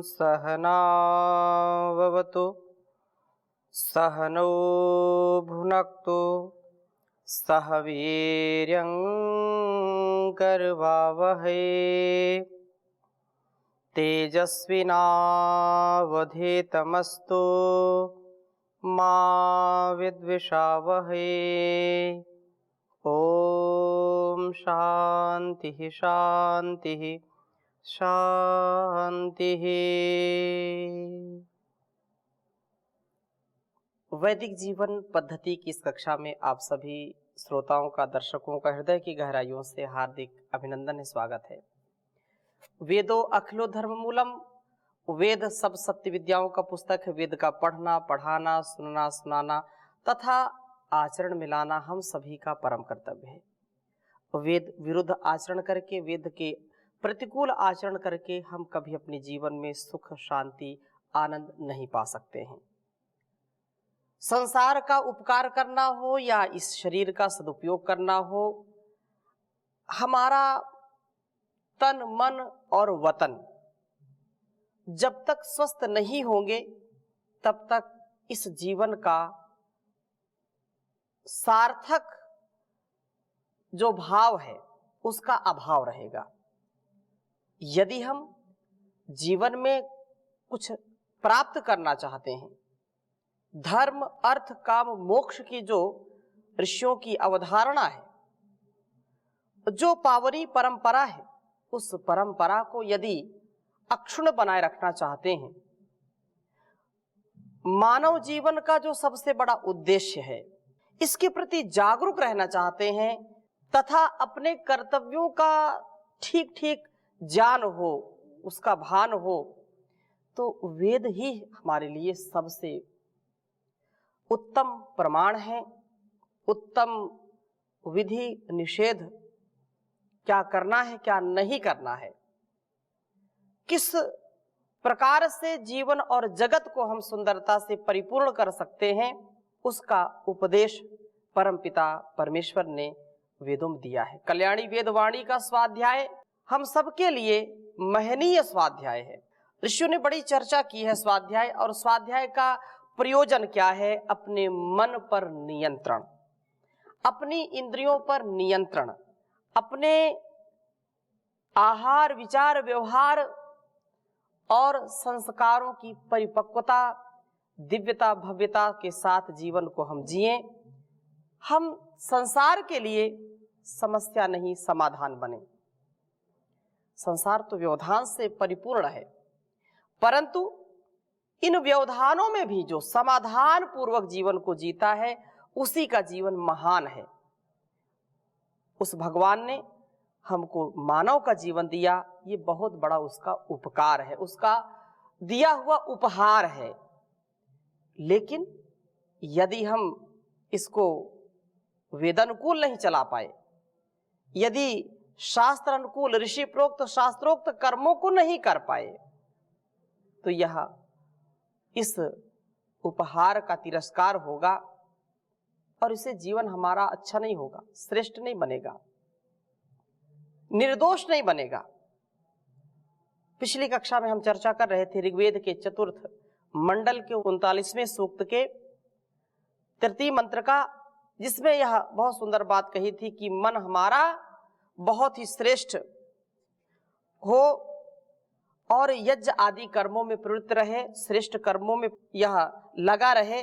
सहनाववतु सहनौ भुनक्तु सह वीर्यं करवावहै तेजस्विनावधीतमस्तु मा विद्विषावहै। ओम शांति शांति शांति। वैदिक जीवन पद्धति की इस कक्षा में आप सभी श्रोताओं का, दर्शकों का हृदय की गहराइयों से हार्दिक अभिनंदन है, स्वागत है। वेदो अखिलो धर्म मूलम, वेद सब सत्य विद्याओं का पुस्तक है। वेद का पढ़ना, पढ़ाना, सुनना, सुनाना तथा आचरण मिलाना हम सभी का परम कर्तव्य है। वेद विरुद्ध आचरण करके, वेद के प्रतिकूल आचरण करके हम कभी अपने जीवन में सुख, शांति, आनंद नहीं पा सकते हैं। संसार का उपकार करना हो या इस शरीर का सदुपयोग करना हो, हमारा तन, मन और वतन जब तक स्वस्थ नहीं होंगे तब तक इस जीवन का सार्थक जो भाव है उसका अभाव रहेगा। यदि हम जीवन में कुछ प्राप्त करना चाहते हैं, धर्म, अर्थ, काम, मोक्ष की जो ऋषियों की अवधारणा है, जो पावनी परंपरा है, उस परंपरा को यदि अक्षुण्ण बनाए रखना चाहते हैं, मानव जीवन का जो सबसे बड़ा उद्देश्य है इसके प्रति जागरूक रहना चाहते हैं तथा अपने कर्तव्यों का ठीक ठीक ज्ञान हो, उसका भान हो, तो वेद ही हमारे लिए सबसे उत्तम प्रमाण है, उत्तम विधि निषेध, क्या करना है क्या नहीं करना है, किस प्रकार से जीवन और जगत को हम सुंदरता से परिपूर्ण कर सकते हैं, उसका उपदेश परमपिता परमेश्वर ने वेदों में दिया है। कल्याणी वेदवाणी का स्वाध्याय हम सबके लिए महनीय स्वाध्याय है। ऋषियों ने बड़ी चर्चा की है स्वाध्याय, और स्वाध्याय का प्रयोजन क्या है? अपने मन पर नियंत्रण, अपनी इंद्रियों पर नियंत्रण, अपने आहार, विचार, व्यवहार और संस्कारों की परिपक्वता, दिव्यता, भव्यता के साथ जीवन को हम जिएं। हम संसार के लिए समस्या नहीं, समाधान बने। संसार तो व्यवधान से परिपूर्ण है, परंतु इन व्यवधानों में भी जो समाधान पूर्वक जीवन को जीता है उसी का जीवन महान है। उस भगवान ने हमको मानव का जीवन दिया, ये बहुत बड़ा उसका उपकार है, उसका दिया हुआ उपहार है। लेकिन यदि हम इसको वेदानुकूल नहीं चला पाए, यदि शास्त्र अनुकूल, ऋषि प्रोक्त, शास्त्रोक्त कर्मों को नहीं कर पाए, तो यह इस उपहार का तिरस्कार होगा और इससे जीवन हमारा अच्छा नहीं होगा, श्रेष्ठ नहीं बनेगा, निर्दोष नहीं बनेगा। पिछली कक्षा में हम चर्चा कर रहे थे ऋग्वेद के चतुर्थ मंडल के 39वें सूक्त के तृतीय मंत्र का, जिसमें यह बहुत सुंदर बात कही थी कि मन हमारा बहुत ही श्रेष्ठ हो और यज्ञ आदि कर्मों में प्रवृत्त रहे, श्रेष्ठ कर्मों में यह लगा रहे,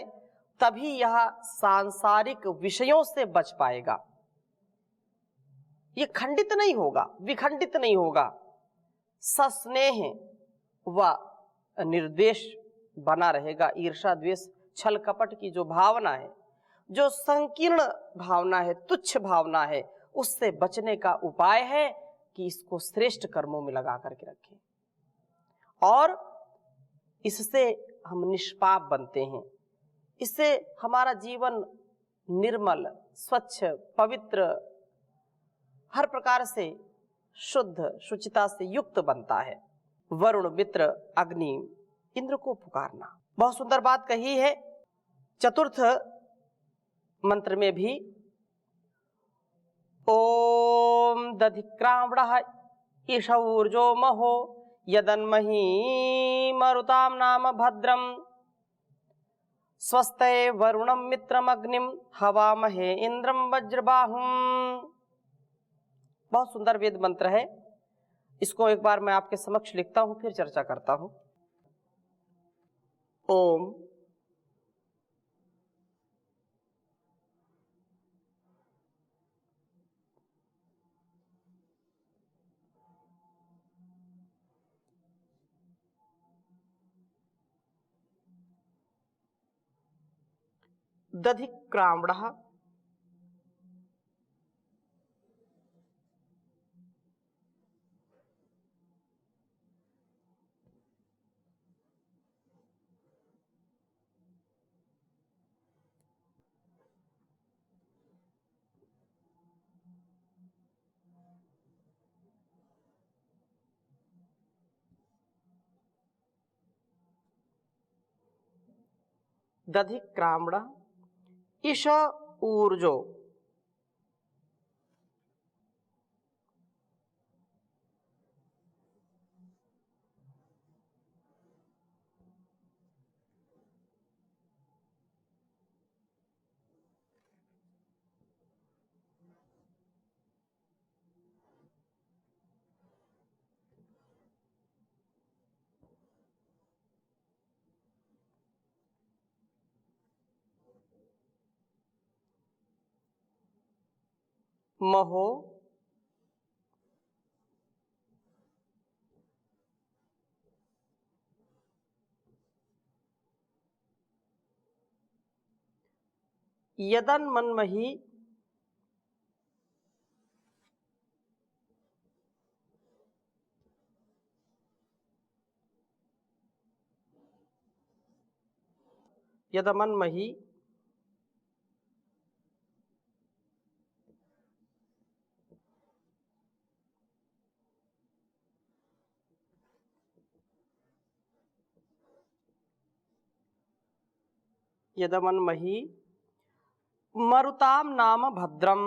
तभी यह सांसारिक विषयों से बच पाएगा। ये खंडित नहीं होगा, विखंडित नहीं होगा, सस्नेह व निर्द्वेष बना रहेगा। ईर्षा, द्वेष, छल कपट की जो भावना है, जो संकीर्ण भावना है, तुच्छ भावना है, उससे बचने का उपाय है कि इसको श्रेष्ठ कर्मों में लगा करके रखें और इससे हम निष्पाप बनते हैं। इससे हमारा जीवन निर्मल, स्वच्छ, पवित्र, हर प्रकार से शुद्ध, शुचिता से युक्त बनता है। वरुण, मित्र, अग्नि, इंद्र को पुकारना, बहुत सुंदर बात कही है। चतुर्थ मंत्र में भी ओम दधिक्रामणः ईशौर्जो महो यदन्मही मरुतां नाम भद्रम स्वस्ते वरुणम मित्रमग्निम हवामहे इंद्रम वज्रबाहुम। बहुत सुंदर वेद मंत्र है। इसको एक बार मैं आपके समक्ष लिखता हूं, फिर चर्चा करता हूं। ओम दधिक्राम्णः दधिक्राम्णः ईश ऊर्जो महो यदन्मन्मही यदमन्मही यदमन्मही मरुताम नाम भद्रम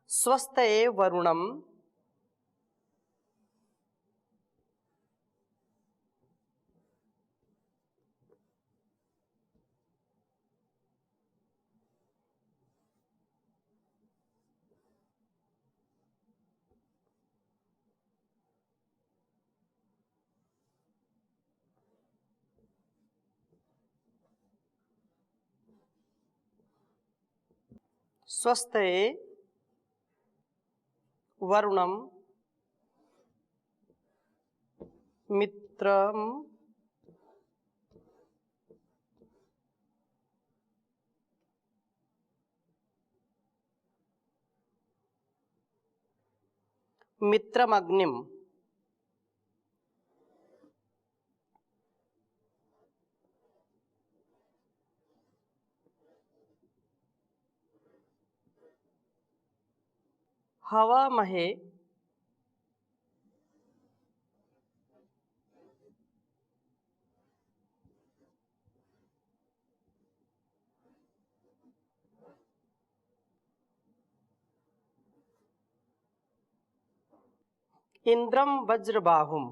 स्वस्ते वरुणम स्वस्ते वरुणम मित्रम मित्रमग्निम हवामहे इंद्रम वज्रबाहुम।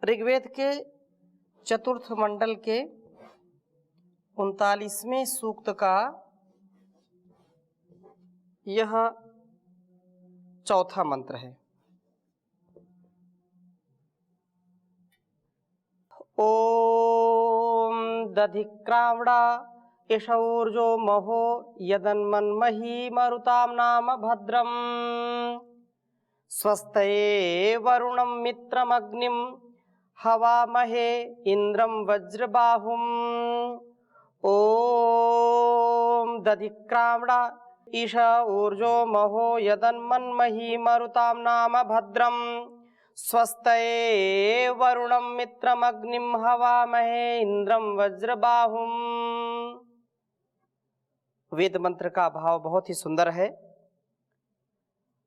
ऋग्वेद के चतुर्थ मंडल के 39वें सूक्त का यह चौथा मंत्र है। ओम दधिक्रावणा ईशौर्जो महो यदन्मन्मही मरुताम नाम भद्रम स्वस्तये वरुणं मित्रमग्निं हवामहे इंद्रं वज्रबाहुम्। ओम दधिक्रावणा ईशा ऊर्जो महो यदन्मन्मही मरुताम नाम भद्रम स्वस्तये वरुणं मित्रमग्निं हवामहे इंद्रं वज्रबाहुम्। वेद मंत्र का भाव बहुत ही सुंदर है।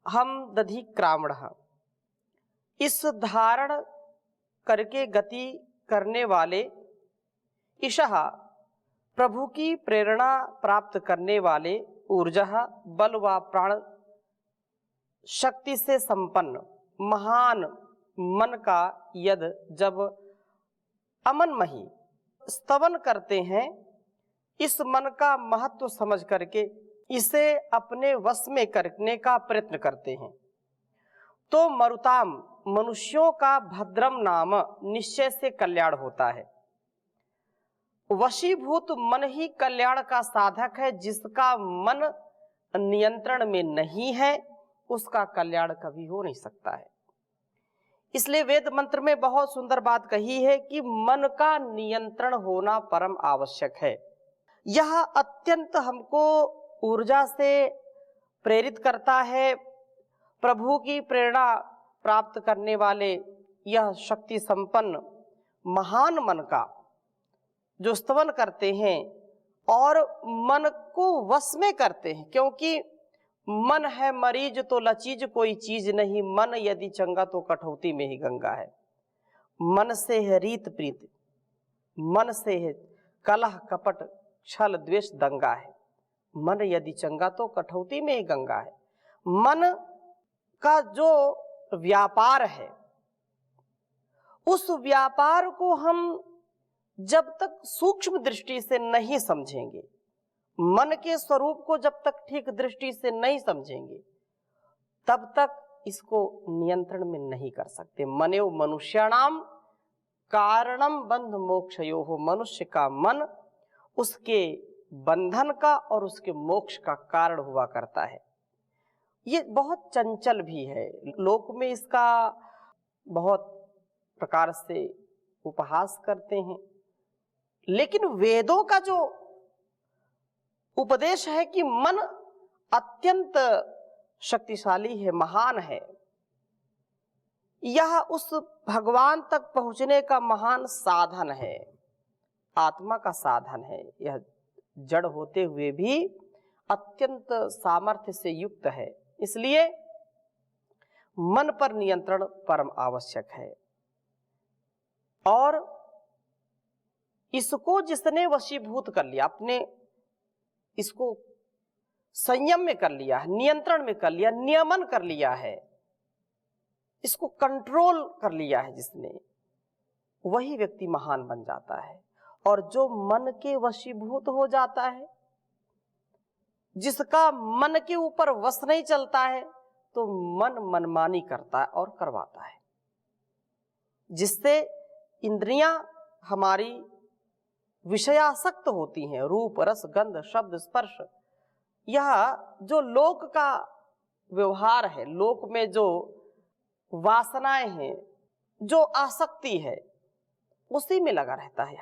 हम दधिक्रावण, इस धारण करके गति करने वाले, ईशः प्रभु की प्रेरणा प्राप्त करने वाले, ऊर्जा बल व प्राण शक्ति से संपन्न महान मन का यद जब अमनमही स्तवन करते हैं, इस मन का महत्व समझ करके इसे अपने वश में करने का प्रयत्न करते हैं, तो मरुताम मनुष्यों का भद्रम नाम निश्चय से कल्याण होता है। वशीभूत मन ही कल्याण का साधक है। जिसका मन नियंत्रण में नहीं है उसका कल्याण कभी हो नहीं सकता है। इसलिए वेद मंत्र में बहुत सुंदर बात कही है कि मन का नियंत्रण होना परम आवश्यक है। यह अत्यंत हमको ऊर्जा से प्रेरित करता है। प्रभु की प्रेरणा प्राप्त करने वाले यह शक्ति संपन्न महान मन का जो स्तवन करते हैं और मन को वश में करते हैं, क्योंकि मन है मरीज तो लचीज कोई चीज नहीं, मन यदि चंगा तो कठौती में ही गंगा है। मन से है रीत प्रीत, मन से है कलह कपट छल द्वेष दंगा है। मन यदि चंगा तो कठौती में ही गंगा है। मन का जो व्यापार है, उस व्यापार को हम जब तक सूक्ष्म दृष्टि से नहीं समझेंगे, मन के स्वरूप को जब तक ठीक दृष्टि से नहीं समझेंगे, तब तक इसको नियंत्रण में नहीं कर सकते। मनेव मनुष्याणाम कारणम बंध मोक्षयोः, मनुष्य का मन उसके बंधन का और उसके मोक्ष का कारण हुआ करता है। ये बहुत चंचल भी है। लोक में इसका बहुत प्रकार से उपहास करते हैं, लेकिन वेदों का जो उपदेश है कि मन अत्यंत शक्तिशाली है, महान है, यह उस भगवान तक पहुंचने का महान साधन है, आत्मा का साधन है। यह जड़ होते हुए भी अत्यंत सामर्थ्य से युक्त है। इसलिए मन पर नियंत्रण परम आवश्यक है। और इसको जिसने वशीभूत कर लिया, अपने इसको संयम में कर लिया, नियंत्रण में कर लिया, नियमन कर लिया है, इसको कंट्रोल कर लिया है जिसने, वही व्यक्ति महान बन जाता है। और जो मन के वशीभूत हो जाता है, जिसका मन के ऊपर वश नहीं चलता है, तो मन मनमानी करता है और करवाता है, जिससे इंद्रियां हमारी विषयासक्त होती हैं। रूप रस गंध शब्द स्पर्श, यह जो लोक का व्यवहार है, लोक में जो वासनाएं हैं, जो आसक्ति है, उसी में लगा रहता है।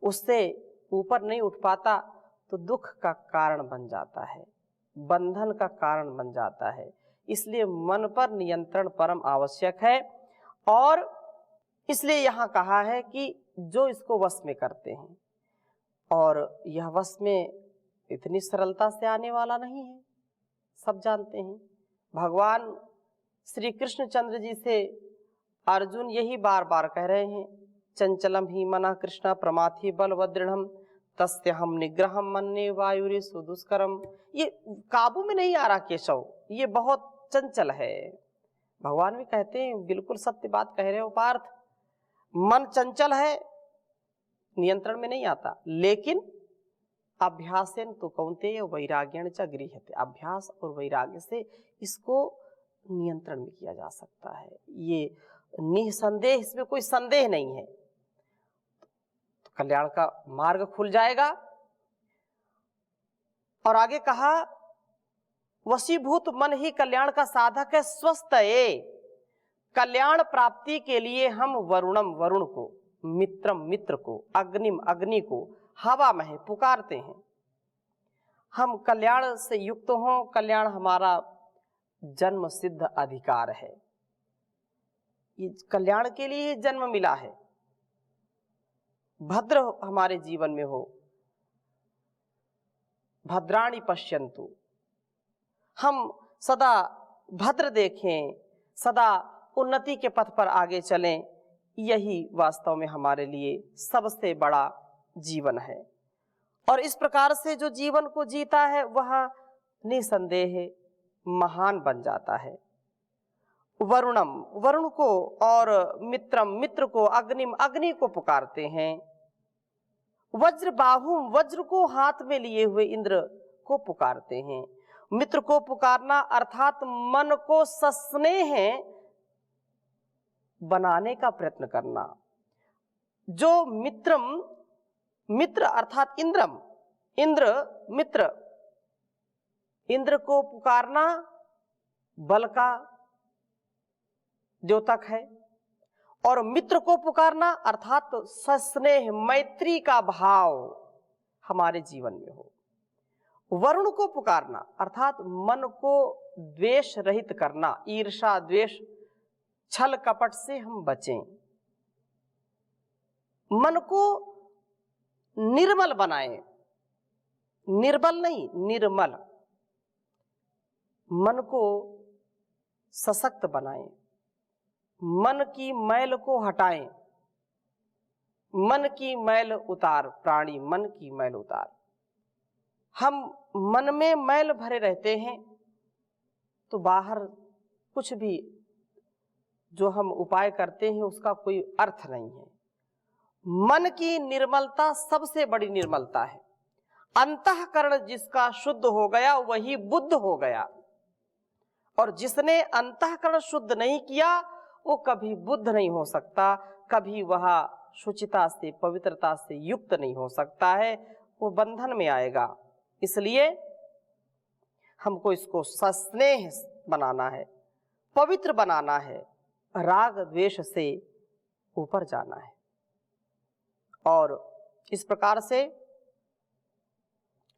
उससे ऊपर नहीं उठ पाता तो दुख का कारण बन जाता है, बंधन का कारण बन जाता है। इसलिए मन पर नियंत्रण परम आवश्यक है। और इसलिए यहाँ कहा है कि जो इसको वश में करते हैं, और यह वश में इतनी सरलता से आने वाला नहीं है, सब जानते हैं। भगवान श्री कृष्णचंद्र जी से अर्जुन यही बार बार कह रहे हैं, चंचलम ही मना कृष्ण प्रमाथि बलवदृढ़ तस्य हम निग्रहम मन्ये वायुरे सुदुष्करम। ये काबू में नहीं आ रहा केशव, ये बहुत चंचल है। भगवान भी कहते हैं, बिल्कुल सत्य बात कह रहे हो पार्थ, मन चंचल है, नियंत्रण में नहीं आता, लेकिन अभ्यासेन तो कौन्तेय वैराग्येण च गृह्यते, अभ्यास और वैराग्य से इसको नियंत्रण में किया जा सकता है। ये निसंदेह, इसमें कोई संदेह नहीं है। तो कल्याण का मार्ग खुल जाएगा। और आगे कहा, वशीभूत मन ही कल्याण का साधक है। स्वस्थ कल्याण प्राप्ति के लिए हम वरुणम, वरुण को, मित्रम, मित्र को, अग्निम, अग्नि को, हवा में पुकारते हैं। हम कल्याण से युक्त हों, कल्याण हमारा जन्म सिद्ध अधिकार है। ये कल्याण के लिए जन्म मिला है। भद्र हमारे जीवन में हो, भद्राणि पश्यन्तु, हम सदा भद्र देखें, सदा उन्नति के पथ पर आगे चलें, यही वास्तव में हमारे लिए सबसे बड़ा जीवन है। और इस प्रकार से जो जीवन को जीता है वह निसंदेह महान बन जाता है। वरुणम, वरुण को, और मित्रम, मित्र को, अग्निम, अग्नि को पुकारते हैं। वज्र बाहुम, वज्र को हाथ में लिए हुए इंद्र को पुकारते हैं। मित्र को पुकारना अर्थात मन को सस्नेह बनाने का प्रयत्न करना। जो मित्रम, मित्र अर्थात इंद्रम, इंद्र, मित्र, इंद्र को पुकारना बल का द्योतक है, और मित्र को पुकारना अर्थात सस्नेह, मैत्री का भाव हमारे जीवन में हो। वरुण को पुकारना अर्थात मन को द्वेष रहित करना, ईर्षा, द्वेष, छल कपट से हम बचें। मन को निर्मल बनाएं, निर्बल नहीं, निर्मल। मन को सशक्त बनाएं, मन की मैल को हटाएं। मन की मैल उतार प्राणी, मन की मैल उतार। हम मन में मैल भरे रहते हैं तो बाहर कुछ भी जो हम उपाय करते हैं उसका कोई अर्थ नहीं है। मन की निर्मलता सबसे बड़ी निर्मलता है। अंतःकरण जिसका शुद्ध हो गया वही बुद्ध हो गया, और जिसने अंतःकरण शुद्ध नहीं किया वो कभी बुद्ध नहीं हो सकता, कभी वह शुचिता से, पवित्रता से युक्त नहीं हो सकता है, वो बंधन में आएगा। इसलिए हमको इसको सस्नेह बनाना है, पवित्र बनाना है, राग द्वेष से ऊपर जाना है। और इस प्रकार से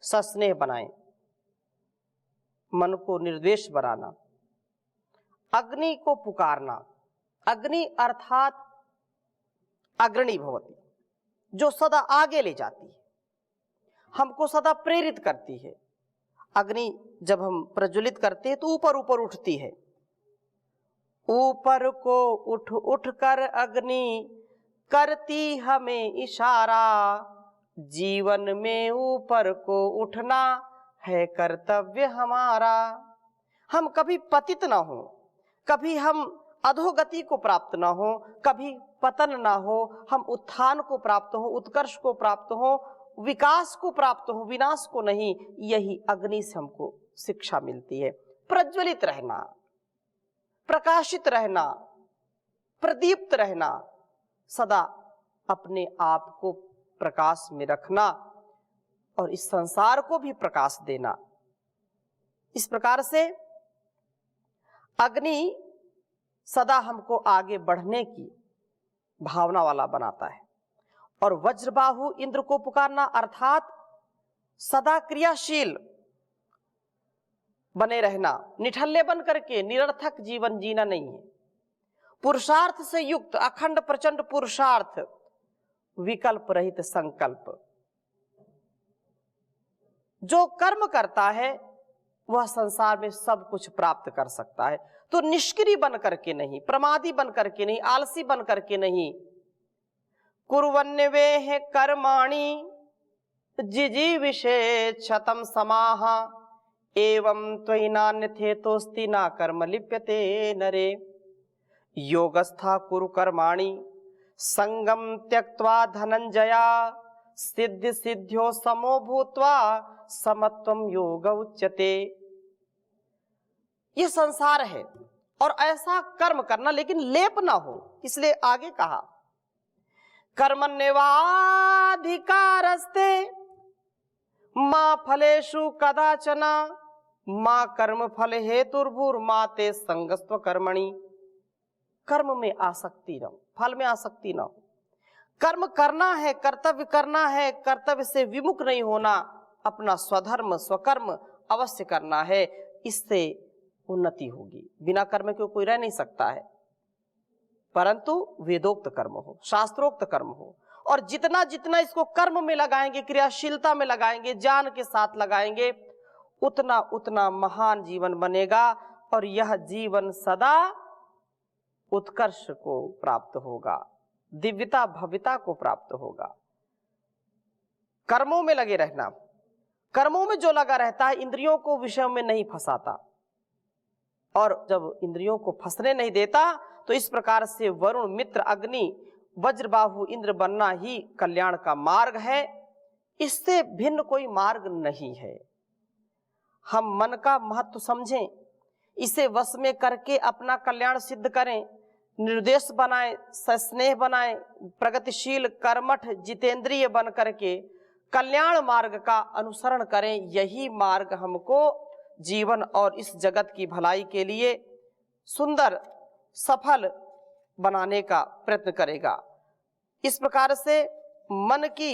सस्नेह बनाएं, मन को निर्द्वेष बनाना। अग्नि को पुकारना, अग्नि अर्थात अग्रणी भवती, जो सदा आगे ले जाती है, हमको सदा प्रेरित करती है। अग्नि जब हम प्रज्वलित करते हैं तो ऊपर ऊपर उठती है। ऊपर को उठ उठ कर अग्नि करती हमें इशारा, जीवन में ऊपर को उठना है कर्तव्य हमारा। हम कभी पतित ना हो, कभी हम अधोगति को प्राप्त ना हो, कभी पतन ना हो, हम उत्थान को प्राप्त हो, उत्कर्ष को प्राप्त हो, विकास को प्राप्त हो, विनाश को नहीं। यही अग्नि से हमको शिक्षा मिलती है। प्रज्वलित रहना, प्रकाशित रहना, प्रदीप्त रहना, सदा अपने आप को प्रकाश में रखना और इस संसार को भी प्रकाश देना। इस प्रकार से अग्नि सदा हमको आगे बढ़ने की भावना वाला बनाता है। और वज्रबाहु इंद्र को पुकारना अर्थात सदा क्रियाशील बने रहना, निठल्ले बन करके निरर्थक जीवन जीना नहीं है। पुरुषार्थ से युक्त अखंड प्रचंड पुरुषार्थ, विकल्प रहित संकल्प। जो कर्म करता है वह संसार में सब कुछ प्राप्त कर सकता है। तो निष्क्रिय बन करके नहीं, प्रमादी बन करके नहीं, आलसी बन करके नहीं। कुर्वन्नवेह कर्माणि जिजीविषे क्षतं समाह, एवं त्वयि नान्यथेतोस्ति न कर्म लिप्यते नरे। योगस्था कुरु कर्माणि संगम त्यक्त्वा धनंजया सिद्धि सिद्ध्यो समो भूत्वा समत्वम योग उच्यते। ये संसार है और ऐसा कर्म करना, लेकिन लेप ना हो, इसलिए आगे कहा कर्मण्येवाधिकारस्ते मा फलेषु कदाचन मा कर्म फल हेतुर्भुर्मा ते संगस्त्व कर्मणि। कर्म में आसक्ति न हो, फल में आसक्ति न हो। कर्म करना है, कर्तव्य करना है, कर्तव्य से विमुख नहीं होना, अपना स्वधर्म स्वकर्म अवश्य करना है, इससे उन्नति होगी। बिना कर्म के कोई रह नहीं सकता है, परंतु वेदोक्त कर्म हो, शास्त्रोक्त कर्म हो, और जितना जितना इसको कर्म में लगाएंगे, क्रियाशीलता में लगाएंगे, ज्ञान के साथ लगाएंगे, उतना उतना महान जीवन बनेगा और यह जीवन सदा उत्कर्ष को प्राप्त होगा, दिव्यता भव्यता को प्राप्त होगा। कर्मों में लगे रहना, कर्मों में जो लगा रहता है इंद्रियों को विषयों में नहीं फंसाता, और जब इंद्रियों को फंसने नहीं देता तो इस प्रकार से वरुण मित्र अग्नि वज्रबाहु इंद्र बनना ही कल्याण का मार्ग है, इससे भिन्न कोई मार्ग नहीं है। हम मन का महत्व समझें, इसे वश में करके अपना कल्याण सिद्ध करें, निर्देश बनाएं, सस्नेह बनाएं, प्रगतिशील कर्मठ जितेंद्रिय बन करके कल्याण मार्ग का अनुसरण करें। यही मार्ग हमको जीवन और इस जगत की भलाई के लिए सुंदर सफल बनाने का प्रयत्न करेगा। इस प्रकार से मन की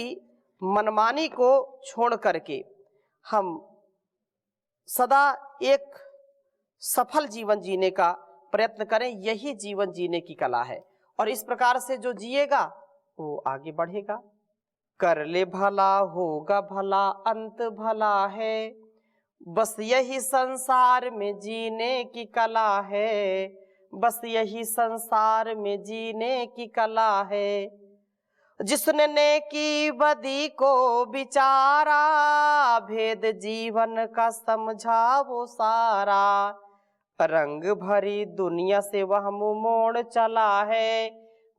मनमानी को छोड़ करके हम सदा एक सफल जीवन जीने का प्रयत्न करें, यही जीवन जीने की कला है। और इस प्रकार से जो जिएगा वो आगे बढ़ेगा। कर ले भला होगा भला, अंत भला है, बस यही संसार में जीने की कला है, बस यही संसार में जीने की कला है। जिसने नेकी बदी को विचारा, भेद जीवन का समझा वो सारा, रंग भरी दुनिया से वह मुंह मोड़ चला है,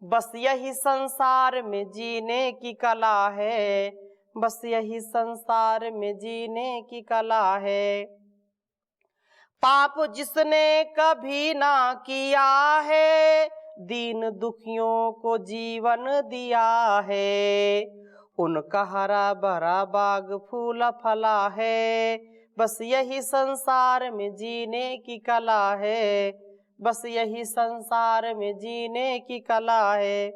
बस यही संसार में जीने की कला है, बस यही संसार में जीने की कला है। पाप जिसने कभी ना किया है, दीन दुखियों को जीवन दिया है, उनका हरा भरा बाग फूला फला है, बस यही संसार में जीने की कला है, बस यही संसार में जीने की कला है।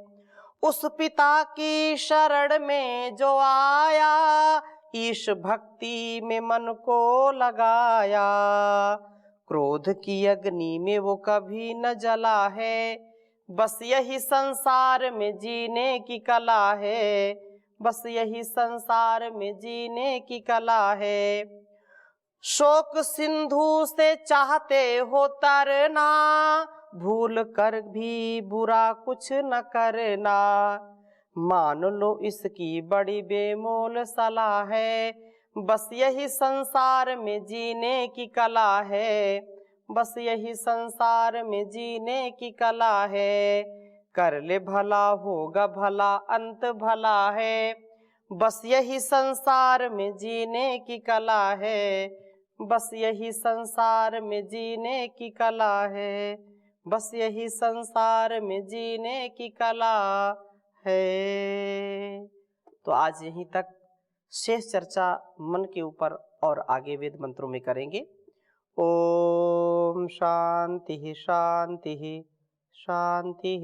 उस पिता की शरण में जो आया, ईश भक्ति में मन को लगाया, क्रोध की अग्नि में वो कभी न जला है, बस यही संसार में जीने की कला है, बस यही संसार में जीने की कला है। शोक सिंधु से चाहते हो तरना, भूल कर भी बुरा कुछ न करना, मान लो इसकी बड़ी बेमोल सलाह है, बस यही संसार में जीने की कला है, बस यही संसार में जीने की कला है। कर ले भला होगा भला, अंत भला है, बस यही संसार में जीने की कला है, बस यही संसार में जीने की कला है, बस यही संसार में जीने की कला है। तो आज यहीं तक, शेष चर्चा मन के ऊपर और आगे वेद मंत्रों में करेंगे। ओम शांति शांति शांति।